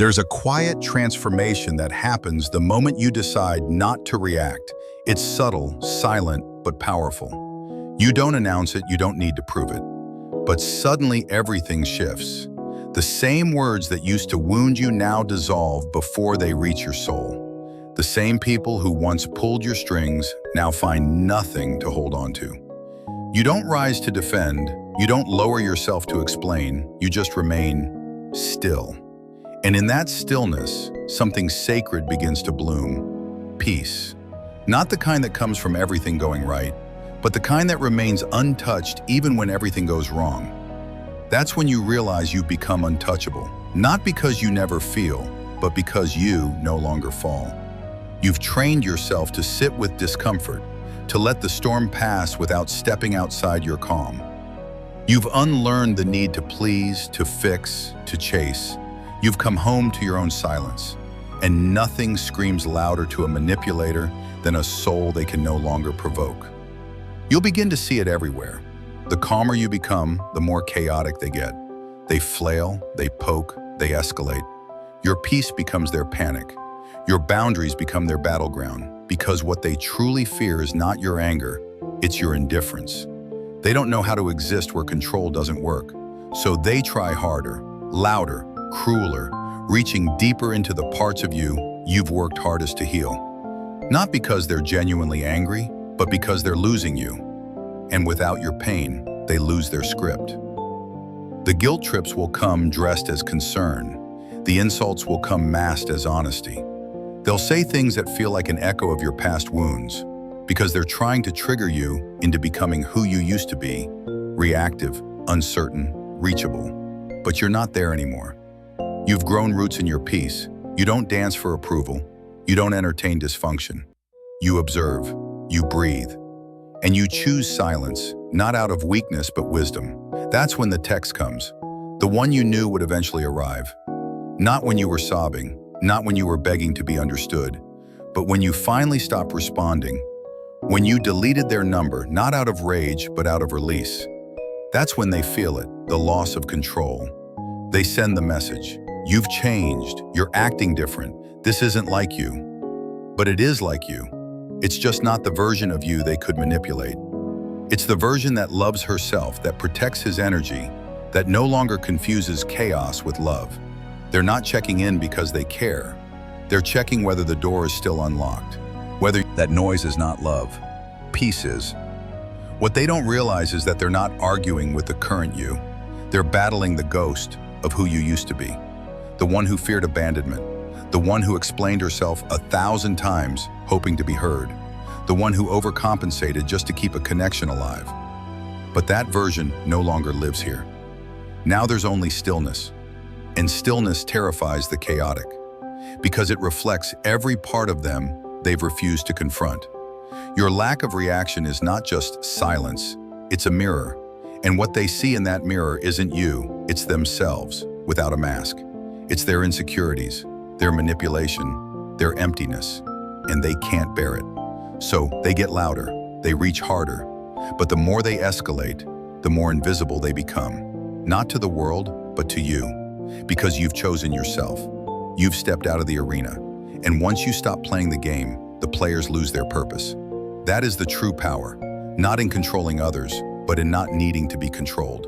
There's a quiet transformation that happens the moment you decide not to react. It's subtle, silent, but powerful. You don't announce it, you don't need to prove it. But suddenly everything shifts. The same words that used to wound you now dissolve before they reach your soul. The same people who once pulled your strings now find nothing to hold on to. You don't rise to defend, you don't lower yourself to explain, you just remain still. And in that stillness, something sacred begins to bloom. Peace. Not the kind that comes from everything going right, but the kind that remains untouched even when everything goes wrong. That's when you realize you've become untouchable, not because you never feel, but because you no longer fall. You've trained yourself to sit with discomfort, to let the storm pass without stepping outside your calm. You've unlearned the need to please, to fix, to chase. You've come home to your own silence, and nothing screams louder to a manipulator than a soul they can no longer provoke. You'll begin to see it everywhere. The calmer you become, the more chaotic they get. They flail, they poke, they escalate. Your peace becomes their panic. Your boundaries become their battleground, because what they truly fear is not your anger, it's your indifference. They don't know how to exist where control doesn't work, so they try harder, louder, crueler, reaching deeper into the parts of you you've worked hardest to heal. Not because they're genuinely angry, but because they're losing you. And without your pain, they lose their script. The guilt trips will come dressed as concern. The insults will come masked as honesty. They'll say things that feel like an echo of your past wounds, because they're trying to trigger you into becoming who you used to be, reactive, uncertain, reachable. But you're not there anymore. You've grown roots in your peace. You don't dance for approval. You don't entertain dysfunction. You observe, you breathe, and you choose silence, not out of weakness but wisdom. That's when the text comes, the one you knew would eventually arrive. Not when you were sobbing, not when you were begging to be understood, but when you finally stopped responding, when you deleted their number, not out of rage but out of release. That's when they feel it, the loss of control. They send the message, you've changed, you're acting different, this isn't like you. But it is like you. It's just not the version of you they could manipulate. It's the version that loves herself, that protects his energy, that no longer confuses chaos with love. They're not checking in because they care. They're checking whether the door is still unlocked, whether that noise is not love, peace is. What they don't realize is that they're not arguing with the current you. They're battling the ghost of who you used to be, the one who feared abandonment, the one who explained herself 1,000 times hoping to be heard, the one who overcompensated just to keep a connection alive. But that version no longer lives here. Now there's only stillness, and stillness terrifies the chaotic, because it reflects every part of them they've refused to confront. Your lack of reaction is not just silence, it's a mirror, and what they see in that mirror isn't you, it's themselves, without a mask. It's their insecurities, their manipulation, their emptiness, and they can't bear it. So they get louder, they reach harder, but the more they escalate, the more invisible they become. Not to the world, but to you, because you've chosen yourself. You've stepped out of the arena, and once you stop playing the game, the players lose their purpose. That is the true power, not in controlling others, but in not needing to be controlled.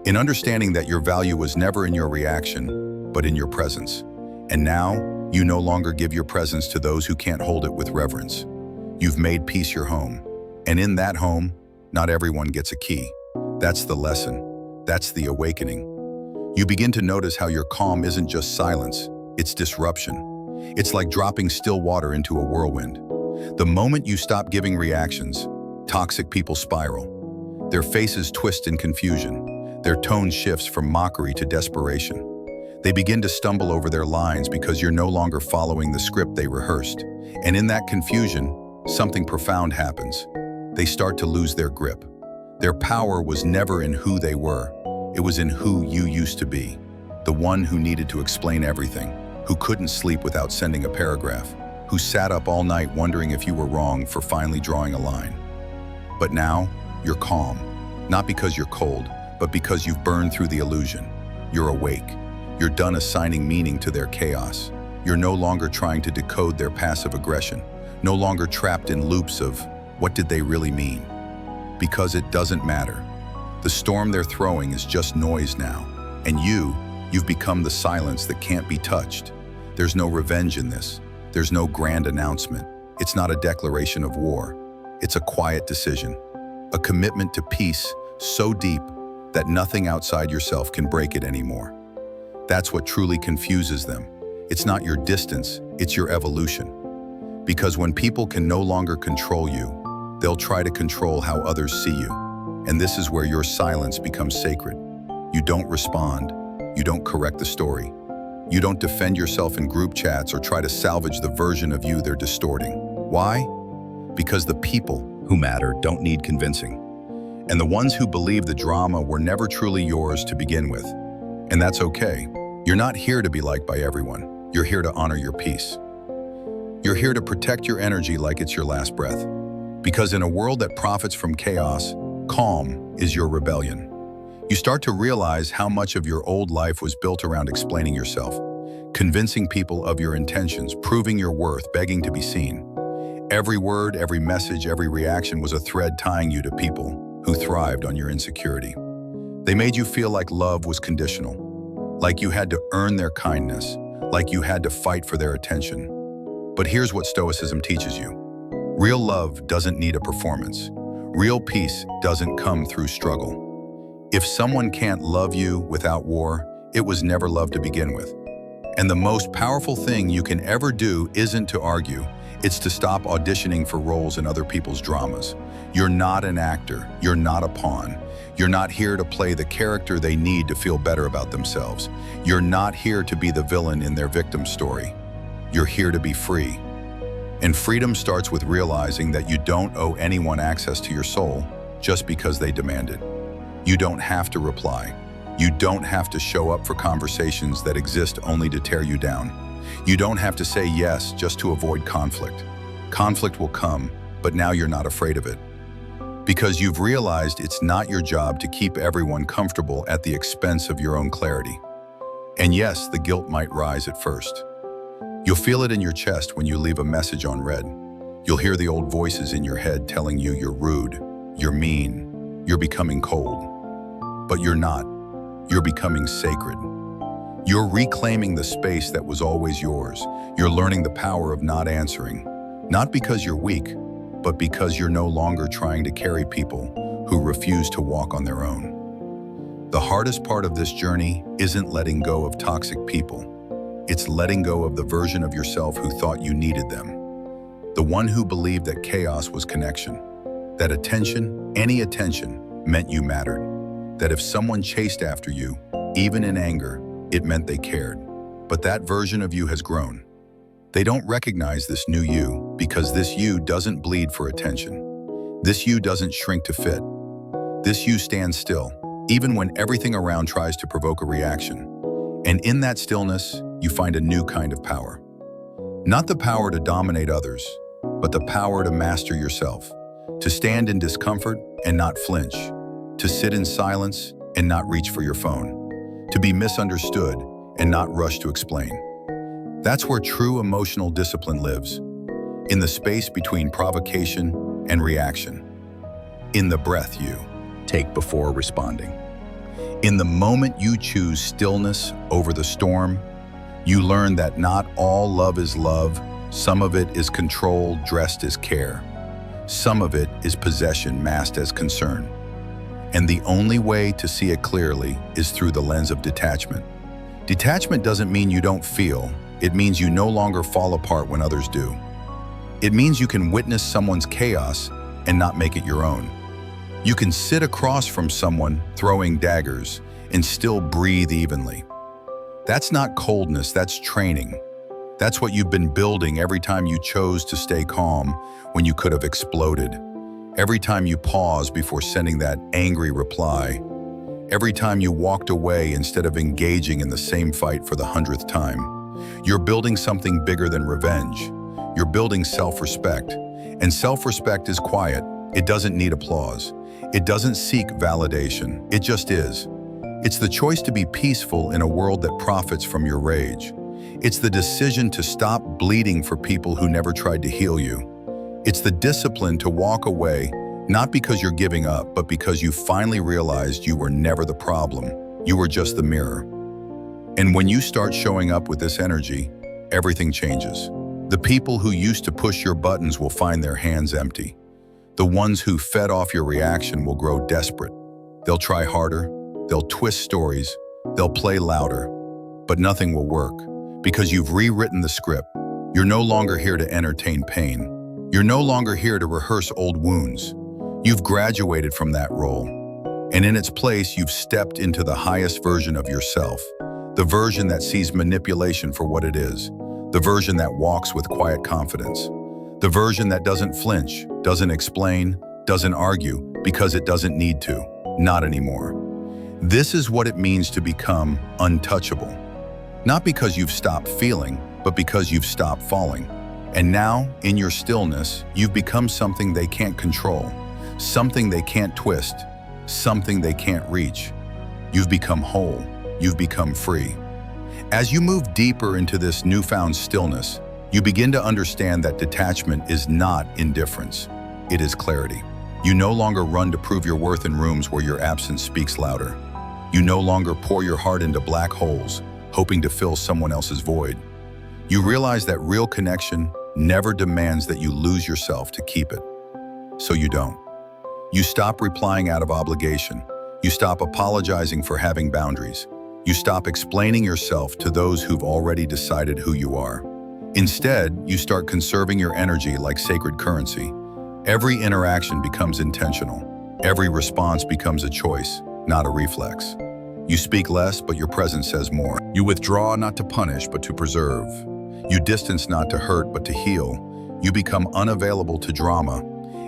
In understanding that your value was never in your reaction, but in your presence. And now, you no longer give your presence to those who can't hold it with reverence. You've made peace your home. And in that home, not everyone gets a key. That's the lesson. That's the awakening. You begin to notice how your calm isn't just silence, it's disruption. It's like dropping still water into a whirlwind. The moment you stop giving reactions, toxic people spiral. Their faces twist in confusion. Their tone shifts from mockery to desperation. They begin to stumble over their lines because you're no longer following the script they rehearsed. And in that confusion, something profound happens. They start to lose their grip. Their power was never in who they were. It was in who you used to be. The one who needed to explain everything, who couldn't sleep without sending a paragraph, who sat up all night wondering if you were wrong for finally drawing a line. But now, you're calm. Not because you're cold, but because you've burned through the illusion. You're awake. You're done assigning meaning to their chaos. You're no longer trying to decode their passive aggression, no longer trapped in loops of what did they really mean? Because it doesn't matter. The storm they're throwing is just noise now, and you've become the silence that can't be touched. There's no revenge in this. There's no grand announcement. It's not a declaration of war. It's a quiet decision, a commitment to peace so deep that nothing outside yourself can break it anymore. That's what truly confuses them. It's not your distance, it's your evolution. Because when people can no longer control you, they'll try to control how others see you. And this is where your silence becomes sacred. You don't respond. You don't correct the story. You don't defend yourself in group chats or try to salvage the version of you they're distorting. Why? Because the people who matter don't need convincing. And the ones who believe the drama were never truly yours to begin with. And that's okay. You're not here to be liked by everyone. You're here to honor your peace. You're here to protect your energy like it's your last breath. Because in a world that profits from chaos, calm is your rebellion. You start to realize how much of your old life was built around explaining yourself, convincing people of your intentions, proving your worth, begging to be seen. Every word, every message, every reaction was a thread tying you to people who thrived on your insecurity. They made you feel like love was conditional, like you had to earn their kindness, like you had to fight for their attention. But here's what Stoicism teaches you. Real love doesn't need a performance. Real peace doesn't come through struggle. If someone can't love you without war, it was never love to begin with. And the most powerful thing you can ever do isn't to argue, it's to stop auditioning for roles in other people's dramas. You're not an actor, you're not a pawn. You're not here to play the character they need to feel better about themselves. You're not here to be the villain in their victim story. You're here to be free. And freedom starts with realizing that you don't owe anyone access to your soul just because they demand it. You don't have to reply. You don't have to show up for conversations that exist only to tear you down. You don't have to say yes just to avoid conflict. Conflict will come, but now you're not afraid of it. Because you've realized it's not your job to keep everyone comfortable at the expense of your own clarity. And yes, the guilt might rise at first. You'll feel it in your chest when you leave a message unread. You'll hear the old voices in your head telling you you're rude, you're mean, you're becoming cold. But you're not. You're becoming sacred. You're reclaiming the space that was always yours. You're learning the power of not answering, not because you're weak, but because you're no longer trying to carry people who refuse to walk on their own. The hardest part of this journey isn't letting go of toxic people. It's letting go of the version of yourself who thought you needed them. The one who believed that chaos was connection, that attention, any attention, meant you mattered. That if someone chased after you, even in anger, it meant they cared. But that version of you has grown. They don't recognize this new you because this you doesn't bleed for attention. This you doesn't shrink to fit. This you stands still, even when everything around tries to provoke a reaction. And in that stillness, you find a new kind of power. Not the power to dominate others, but the power to master yourself, to stand in discomfort and not flinch, to sit in silence and not reach for your phone, to be misunderstood and not rush to explain. That's where true emotional discipline lives, in the space between provocation and reaction, in the breath you take before responding. In the moment you choose stillness over the storm, you learn that not all love is love. Some of it is control dressed as care. Some of it is possession masked as concern. And the only way to see it clearly is through the lens of detachment. Detachment doesn't mean you don't feel. It means you no longer fall apart when others do. It means you can witness someone's chaos and not make it your own. You can sit across from someone throwing daggers and still breathe evenly. That's not coldness, that's training. That's what you've been building every time you chose to stay calm when you could have exploded. Every time you paused before sending that angry reply. Every time you walked away instead of engaging in the same fight for the 100th time. You're building something bigger than revenge. You're building self-respect. And self-respect is quiet. It doesn't need applause. It doesn't seek validation. It just is. It's the choice to be peaceful in a world that profits from your rage. It's the decision to stop bleeding for people who never tried to heal you. It's the discipline to walk away, not because you're giving up, but because you finally realized you were never the problem. You were just the mirror. And when you start showing up with this energy, everything changes. The people who used to push your buttons will find their hands empty. The ones who fed off your reaction will grow desperate. They'll try harder, they'll twist stories, they'll play louder, but nothing will work because you've rewritten the script. You're no longer here to entertain pain. You're no longer here to rehearse old wounds. You've graduated from that role. And in its place, you've stepped into the highest version of yourself, the version that sees manipulation for what it is, the version that walks with quiet confidence, the version that doesn't flinch, doesn't explain, doesn't argue because it doesn't need to, not anymore. This is what it means to become untouchable. Not because you've stopped feeling, but because you've stopped falling. And now, in your stillness, you've become something they can't control, something they can't twist, something they can't reach. You've become whole. You've become free. As you move deeper into this newfound stillness, you begin to understand that detachment is not indifference. It is clarity. You no longer run to prove your worth in rooms where your absence speaks louder. You no longer pour your heart into black holes, hoping to fill someone else's void. You realize that real connection never demands that you lose yourself to keep it. So you don't. You stop replying out of obligation. You stop apologizing for having boundaries. You stop explaining yourself to those who've already decided who you are. Instead, you start conserving your energy like sacred currency. Every interaction becomes intentional. Every response becomes a choice, not a reflex. You speak less, but your presence says more. You withdraw not to punish, but to preserve. You distance not to hurt, but to heal. You become unavailable to drama.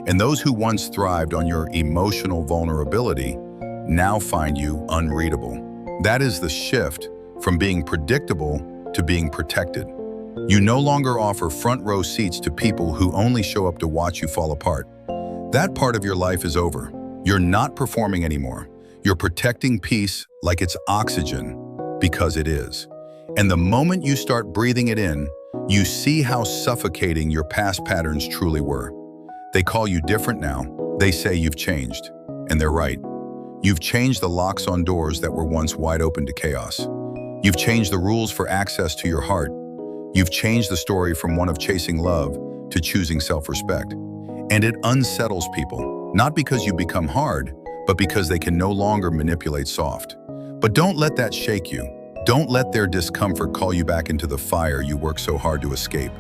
And those who once thrived on your emotional vulnerability now find you unreadable. That is the shift from being predictable to being protected. You no longer offer front row seats to people who only show up to watch you fall apart. That part of your life is over. You're not performing anymore. You're protecting peace like it's oxygen, because it is. And the moment you start breathing it in, you see how suffocating your past patterns truly were. They call you different now. They say you've changed. And they're right. You've changed the locks on doors that were once wide open to chaos. You've changed the rules for access to your heart. You've changed the story from one of chasing love to choosing self-respect. And it unsettles people, not because you become hard, but because they can no longer manipulate soft. But don't let that shake you. Don't let their discomfort call you back into the fire you work so hard to escape.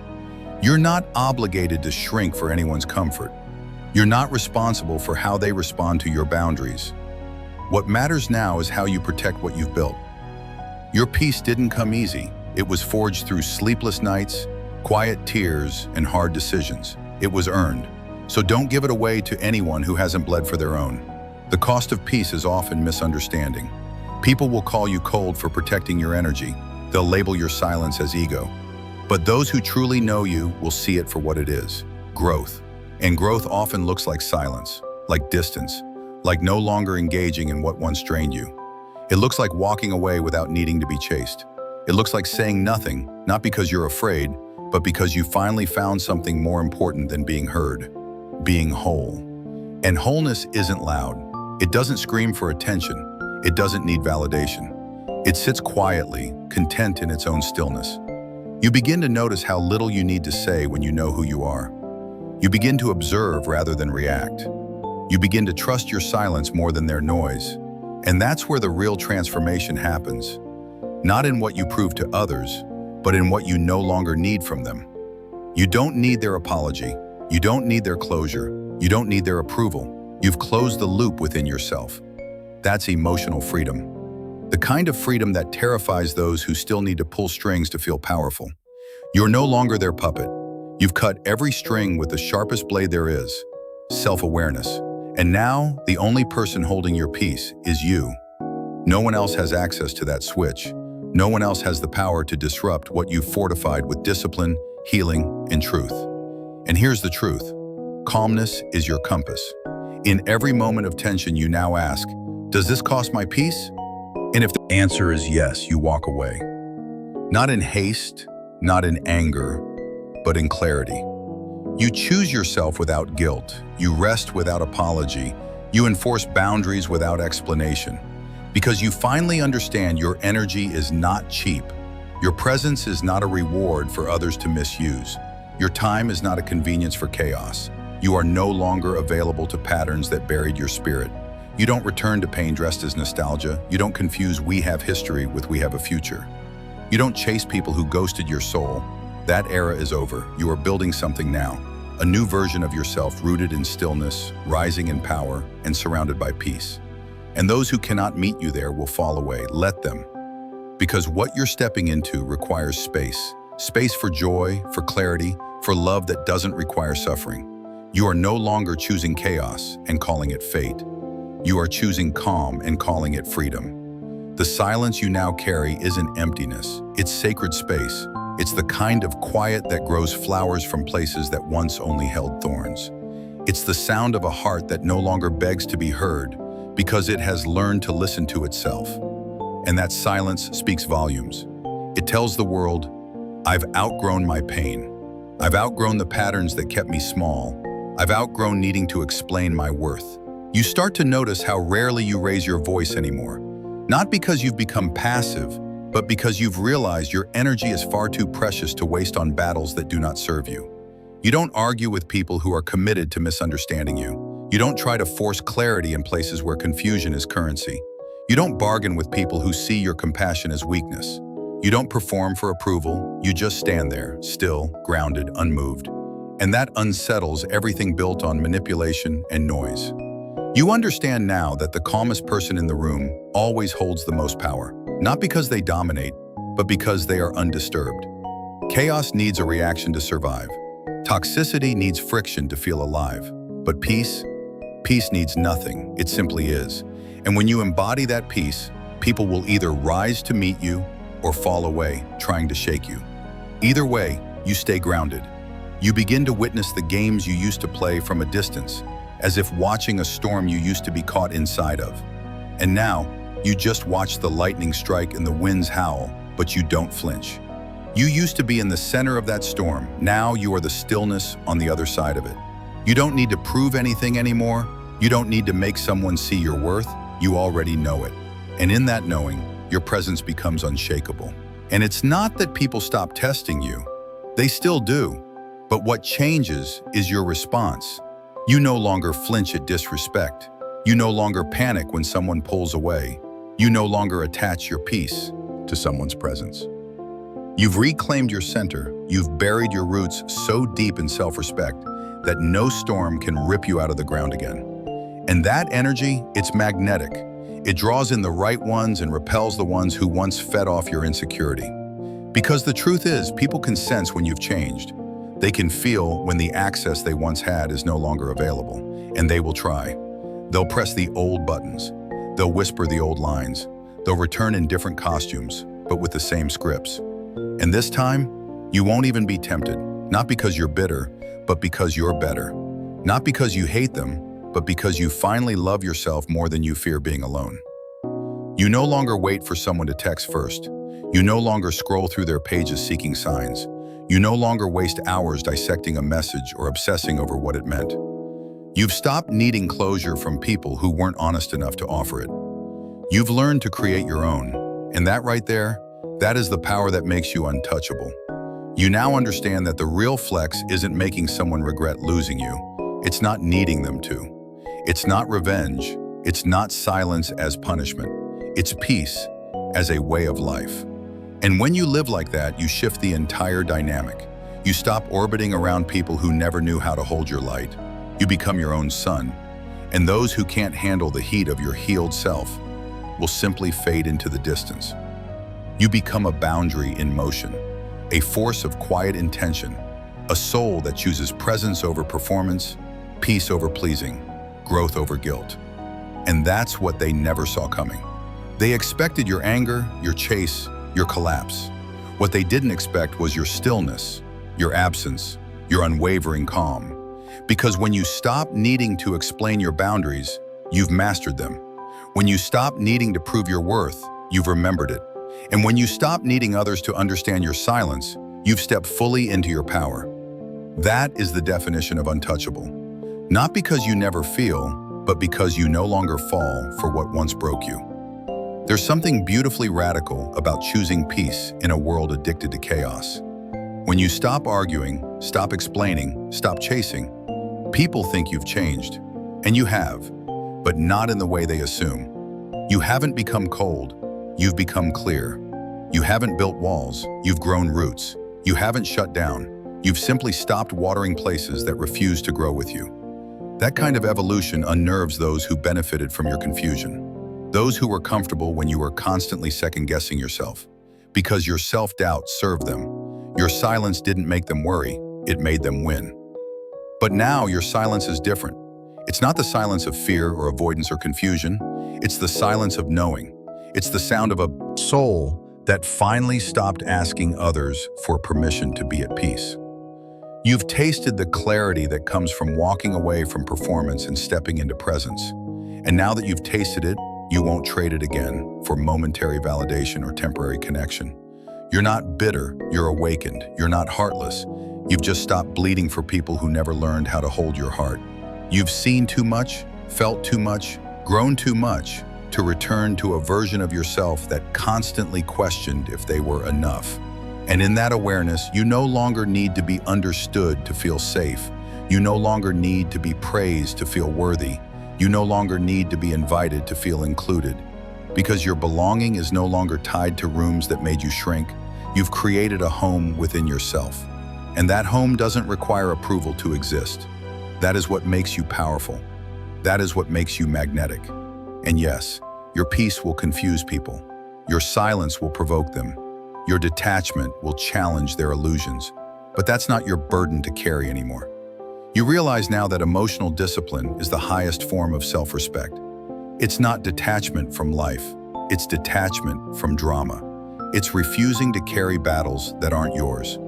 You're not obligated to shrink for anyone's comfort. You're not responsible for how they respond to your boundaries. What matters now is how you protect what you've built. Your peace didn't come easy. It was forged through sleepless nights, quiet tears, and hard decisions. It was earned. So don't give it away to anyone who hasn't bled for their own. The cost of peace is often misunderstanding. People will call you cold for protecting your energy. They'll label your silence as ego. But those who truly know you will see it for what it is, growth. And growth often looks like silence, like distance, like no longer engaging in what once drained you. It looks like walking away without needing to be chased. It looks like saying nothing, not because you're afraid, but because you finally found something more important than being heard, being whole. And wholeness isn't loud. It doesn't scream for attention. It doesn't need validation. It sits quietly, content in its own stillness. You begin to notice how little you need to say when you know who you are. You begin to observe rather than react. You begin to trust your silence more than their noise. And that's where the real transformation happens. Not in what you prove to others, but in what you no longer need from them. You don't need their apology. You don't need their closure. You don't need their approval. You've closed the loop within yourself. That's emotional freedom. The kind of freedom that terrifies those who still need to pull strings to feel powerful. You're no longer their puppet. You've cut every string with the sharpest blade there is, self-awareness. And now, the only person holding your peace is you. No one else has access to that switch. No one else has the power to disrupt what you've fortified with discipline, healing, and truth. And here's the truth. Calmness is your compass. In every moment of tension, you now ask, does this cost my peace? And if the answer is yes, you walk away. Not in haste, not in anger, but in clarity. You choose yourself without guilt. You rest without apology. You enforce boundaries without explanation. Because you finally understand your energy is not cheap. Your presence is not a reward for others to misuse. Your time is not a convenience for chaos. You are no longer available to patterns that buried your spirit. You don't return to pain dressed as nostalgia. You don't confuse "we have history" with "we have a future." You don't chase people who ghosted your soul. That era is over. You are building something now. A new version of yourself rooted in stillness, rising in power, and surrounded by peace. And those who cannot meet you there will fall away. Let them. Because what you're stepping into requires space. Space for joy, for clarity, for love that doesn't require suffering. You are no longer choosing chaos and calling it fate. You are choosing calm and calling it freedom. The silence you now carry isn't emptiness. It's sacred space. It's the kind of quiet that grows flowers from places that once only held thorns. It's the sound of a heart that no longer begs to be heard because it has learned to listen to itself. And that silence speaks volumes. It tells the world, I've outgrown my pain. I've outgrown the patterns that kept me small. I've outgrown needing to explain my worth. You start to notice how rarely you raise your voice anymore. Not because you've become passive, but because you've realized your energy is far too precious to waste on battles that do not serve you. You don't argue with people who are committed to misunderstanding you. You don't try to force clarity in places where confusion is currency. You don't bargain with people who see your compassion as weakness. You don't perform for approval. You just stand there, still, grounded, unmoved. And that unsettles everything built on manipulation and noise. You understand now that the calmest person in the room always holds the most power. Not because they dominate, but because they are undisturbed. Chaos needs a reaction to survive. Toxicity needs friction to feel alive. But peace needs nothing. It simply is. And when you embody that peace, people will either rise to meet you or fall away, trying to shake you. Either way, you stay grounded. You begin to witness the games you used to play from a distance, as if watching a storm you used to be caught inside of. And now, you just watch the lightning strike and the winds howl, but you don't flinch. You used to be in the center of that storm. Now you are the stillness on the other side of it. You don't need to prove anything anymore. You don't need to make someone see your worth. You already know it. And in that knowing, your presence becomes unshakable. And it's not that people stop testing you. They still do. But what changes is your response. You no longer flinch at disrespect. You no longer panic when someone pulls away. You no longer attach your peace to someone's presence. You've reclaimed your center. You've buried your roots so deep in self-respect that no storm can rip you out of the ground again. And that energy, it's magnetic. It draws in the right ones and repels the ones who once fed off your insecurity. Because the truth is, people can sense when you've changed. They can feel when the access they once had is no longer available, and they will try. They'll press the old buttons. They'll whisper the old lines. They'll return in different costumes, but with the same scripts. And this time, you won't even be tempted, not because you're bitter, but because you're better. Not because you hate them, but because you finally love yourself more than you fear being alone. You no longer wait for someone to text first. You no longer scroll through their pages seeking signs. You no longer waste hours dissecting a message or obsessing over what it meant. You've stopped needing closure from people who weren't honest enough to offer it. You've learned to create your own, and that right there, that is the power that makes you untouchable. You now understand that the real flex isn't making someone regret losing you. It's not needing them to. It's not revenge. It's not silence as punishment. It's peace as a way of life. And when you live like that, you shift the entire dynamic. You stop orbiting around people who never knew how to hold your light. You become your own sun. And those who can't handle the heat of your healed self will simply fade into the distance. You become a boundary in motion, a force of quiet intention, a soul that chooses presence over performance, peace over pleasing, growth over guilt. And that's what they never saw coming. They expected your anger, your chase, your collapse. What they didn't expect was your stillness, your absence, your unwavering calm. Because when you stop needing to explain your boundaries, you've mastered them. When you stop needing to prove your worth, You've remembered it. And when you stop needing others to understand your silence, you've stepped fully into your power. That is the definition of untouchable. Not because you never feel, but because you no longer fall for what once broke you. There's something beautifully radical about choosing peace in a world addicted to chaos. When you stop arguing, stop explaining, stop chasing, people think you've changed. And you have, but not in the way they assume. You haven't become cold, you've become clear. You haven't built walls, you've grown roots. You haven't shut down, you've simply stopped watering places that refuse to grow with you. That kind of evolution unnerves those who benefited from your confusion. Those who were comfortable when you were constantly second-guessing yourself. Because your self-doubt served them. Your silence didn't make them worry, it made them win. But now your silence is different. It's not the silence of fear or avoidance or confusion. It's the silence of knowing. It's the sound of a soul that finally stopped asking others for permission to be at peace. You've tasted the clarity that comes from walking away from performance and stepping into presence. And now that you've tasted it, you won't trade it again for momentary validation or temporary connection. You're not bitter, you're awakened. You're not heartless. You've just stopped bleeding for people who never learned how to hold your heart. You've seen too much, felt too much, grown too much to return to a version of yourself that constantly questioned if they were enough. And in that awareness, you no longer need to be understood to feel safe. You no longer need to be praised to feel worthy. You no longer need to be invited to feel included. Because your belonging is no longer tied to rooms that made you shrink. You've created a home within yourself. And that home doesn't require approval to exist. That is what makes you powerful. That is what makes you magnetic. And yes, your peace will confuse people. Your silence will provoke them. Your detachment will challenge their illusions. But that's not your burden to carry anymore. You realize now that emotional discipline is the highest form of self-respect. It's not detachment from life. It's detachment from drama. It's refusing to carry battles that aren't yours.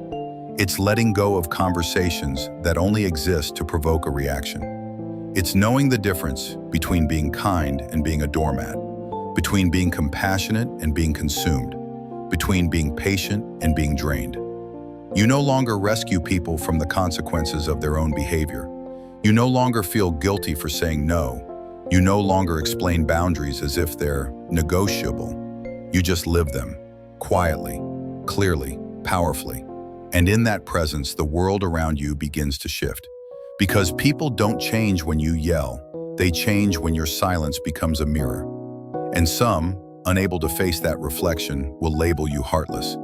It's letting go of conversations that only exist to provoke a reaction. It's knowing the difference between being kind and being a doormat, between being compassionate and being consumed, between being patient and being drained. You no longer rescue people from the consequences of their own behavior. You no longer feel guilty for saying no. You no longer explain boundaries as if they're negotiable. You just live them, quietly, clearly, powerfully. And in that presence, the world around you begins to shift. Because people don't change when you yell. They change when your silence becomes a mirror. And some, unable to face that reflection, will label you heartless.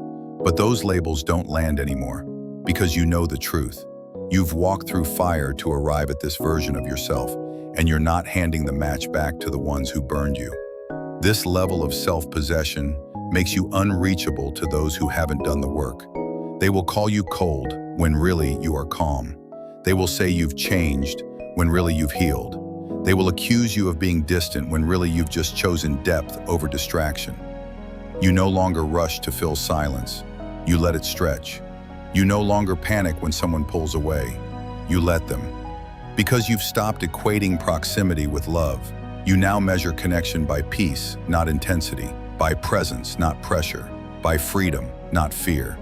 But those labels don't land anymore, because you know the truth. You've walked through fire to arrive at this version of yourself, and you're not handing the match back to the ones who burned you. This level of self-possession makes you unreachable to those who haven't done the work. They will call you cold when really you are calm. They will say you've changed when really you've healed. They will accuse you of being distant when really you've just chosen depth over distraction. You no longer rush to fill silence. You let it stretch. You no longer panic when someone pulls away. You let them. Because you've stopped equating proximity with love, you now measure connection by peace, not intensity, by presence, not pressure, by freedom, not fear.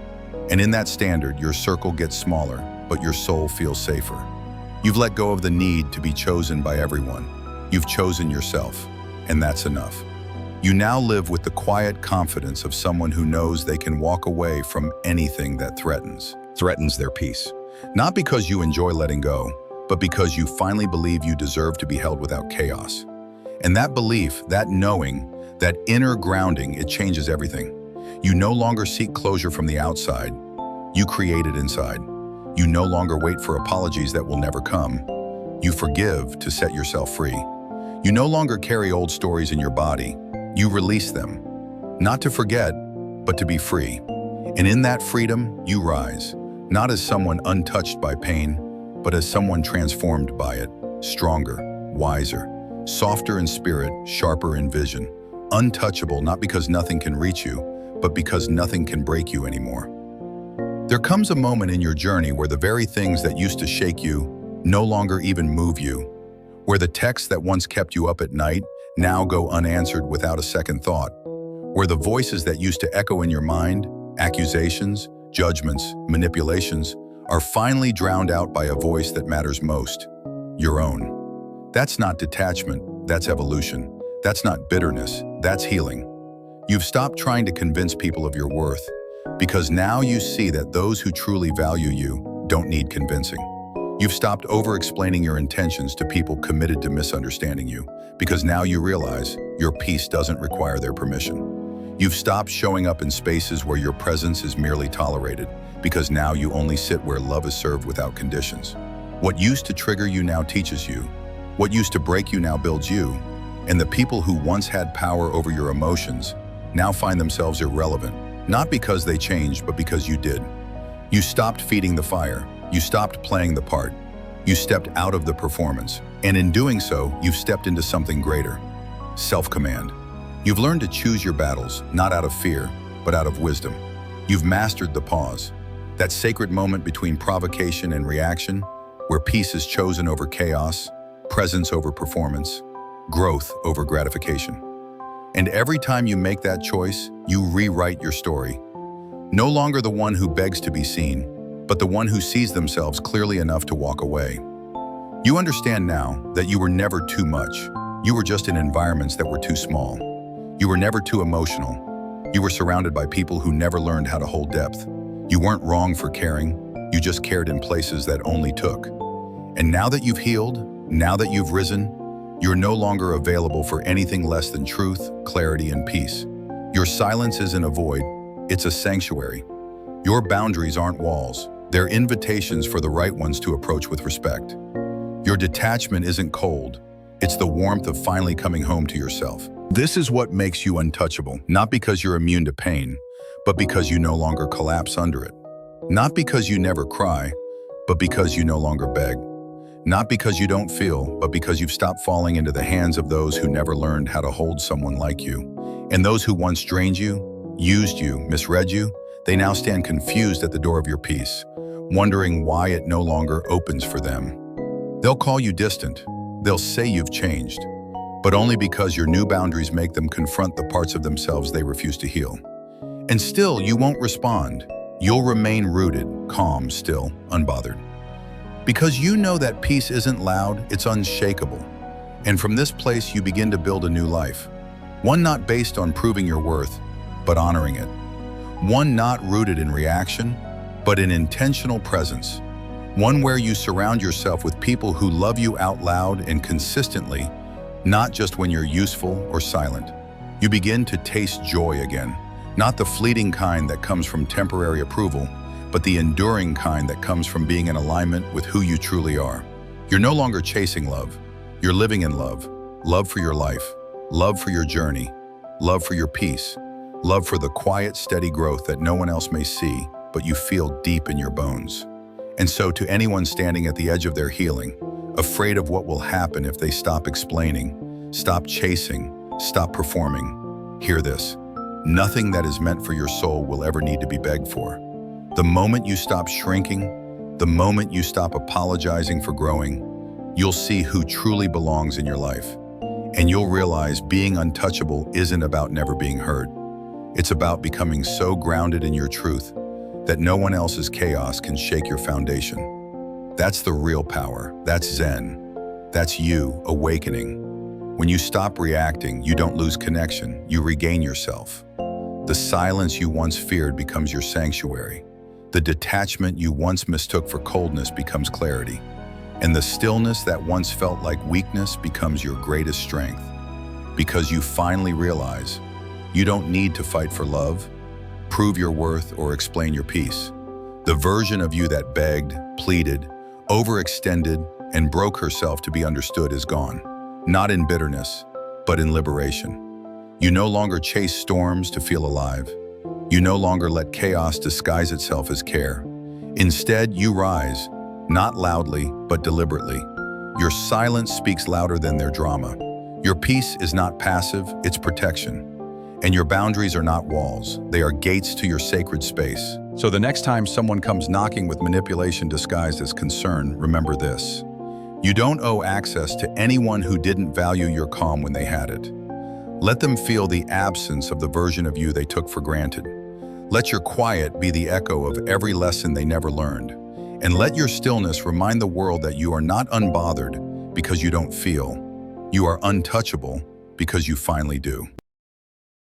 And in that standard, your circle gets smaller, but your soul feels safer. You've let go of the need to be chosen by everyone. You've chosen yourself, and that's enough. You now live with the quiet confidence of someone who knows they can walk away from anything that threatens their peace. Not because you enjoy letting go, but because you finally believe you deserve to be held without chaos. And that belief, that knowing, that inner grounding, it changes everything. You no longer seek closure from the outside. You create it inside. You no longer wait for apologies that will never come. You forgive to set yourself free. You no longer carry old stories in your body. You release them, not to forget, but to be free. And in that freedom, you rise, not as someone untouched by pain, but as someone transformed by it, stronger, wiser, softer in spirit, sharper in vision, untouchable not because nothing can reach you, but because nothing can break you anymore. There comes a moment in your journey where the very things that used to shake you no longer even move you, where the texts that once kept you up at night now go unanswered without a second thought, where the voices that used to echo in your mind, accusations, judgments, manipulations, are finally drowned out by a voice that matters most, your own. That's not detachment, that's evolution. That's not bitterness, that's healing. You've stopped trying to convince people of your worth, because now you see that those who truly value you don't need convincing. You've stopped over-explaining your intentions to people committed to misunderstanding you, because now you realize your peace doesn't require their permission. You've stopped showing up in spaces where your presence is merely tolerated, because now you only sit where love is served without conditions. What used to trigger you now teaches you. What used to break you now builds you. And the people who once had power over your emotions now find themselves irrelevant, not because they changed, but because you did. You stopped feeding the fire. You stopped playing the part. You stepped out of the performance. And in doing so, you've stepped into something greater: self-command. You've learned to choose your battles, not out of fear, but out of wisdom. You've mastered the pause, that sacred moment between provocation and reaction, where peace is chosen over chaos, presence over performance, growth over gratification. And every time you make that choice, you rewrite your story. No longer the one who begs to be seen, but the one who sees themselves clearly enough to walk away. You understand now that you were never too much. You were just in environments that were too small. You were never too emotional. You were surrounded by people who never learned how to hold depth. You weren't wrong for caring. You just cared in places that only took. And now that you've healed, now that you've risen, you're no longer available for anything less than truth, clarity, and peace. Your silence isn't a void, it's a sanctuary. Your boundaries aren't walls, they're invitations for the right ones to approach with respect. Your detachment isn't cold, it's the warmth of finally coming home to yourself. This is what makes you untouchable, not because you're immune to pain, but because you no longer collapse under it. Not because you never cry, but because you no longer beg. Not because you don't feel, but because you've stopped falling into the hands of those who never learned how to hold someone like you. And those who once drained you, used you, misread you, they now stand confused at the door of your peace, wondering why it no longer opens for them. They'll call you distant. They'll say you've changed, but only because your new boundaries make them confront the parts of themselves they refuse to heal. And still, you won't respond. You'll remain rooted, calm, still, unbothered. Because you know that peace isn't loud, it's unshakable. And from this place, you begin to build a new life. One not based on proving your worth, but honoring it. One not rooted in reaction, but in intentional presence. One where you surround yourself with people who love you out loud and consistently, not just when you're useful or silent. You begin to taste joy again, not the fleeting kind that comes from temporary approval, but the enduring kind that comes from being in alignment with who you truly are. You're no longer chasing love. You're living in love. Love for your life. Love for your journey. Love for your peace. Love for the quiet, steady growth that no one else may see, but you feel deep in your bones. And so to anyone standing at the edge of their healing, afraid of what will happen if they stop explaining, stop chasing, stop performing, hear this: nothing that is meant for your soul will ever need to be begged for. The moment you stop shrinking, the moment you stop apologizing for growing, you'll see who truly belongs in your life. And you'll realize being untouchable isn't about never being heard. It's about becoming so grounded in your truth that no one else's chaos can shake your foundation. That's the real power. That's Zen. That's you awakening. When you stop reacting, you don't lose connection, you regain yourself. The silence you once feared becomes your sanctuary. The detachment you once mistook for coldness becomes clarity. And the stillness that once felt like weakness becomes your greatest strength. Because you finally realize you don't need to fight for love, prove your worth, or explain your peace. The version of you that begged, pleaded, overextended, and broke herself to be understood is gone. Not in bitterness, but in liberation. You no longer chase storms to feel alive. You no longer let chaos disguise itself as care. Instead, you rise, not loudly, but deliberately. Your silence speaks louder than their drama. Your peace is not passive, it's protection. And your boundaries are not walls, they are gates to your sacred space. So the next time someone comes knocking with manipulation disguised as concern, remember this: you don't owe access to anyone who didn't value your calm when they had it. Let them feel the absence of the version of you they took for granted. Let your quiet be the echo of every lesson they never learned. And let your stillness remind the world that you are not unbothered because you don't feel. You are untouchable because you finally do.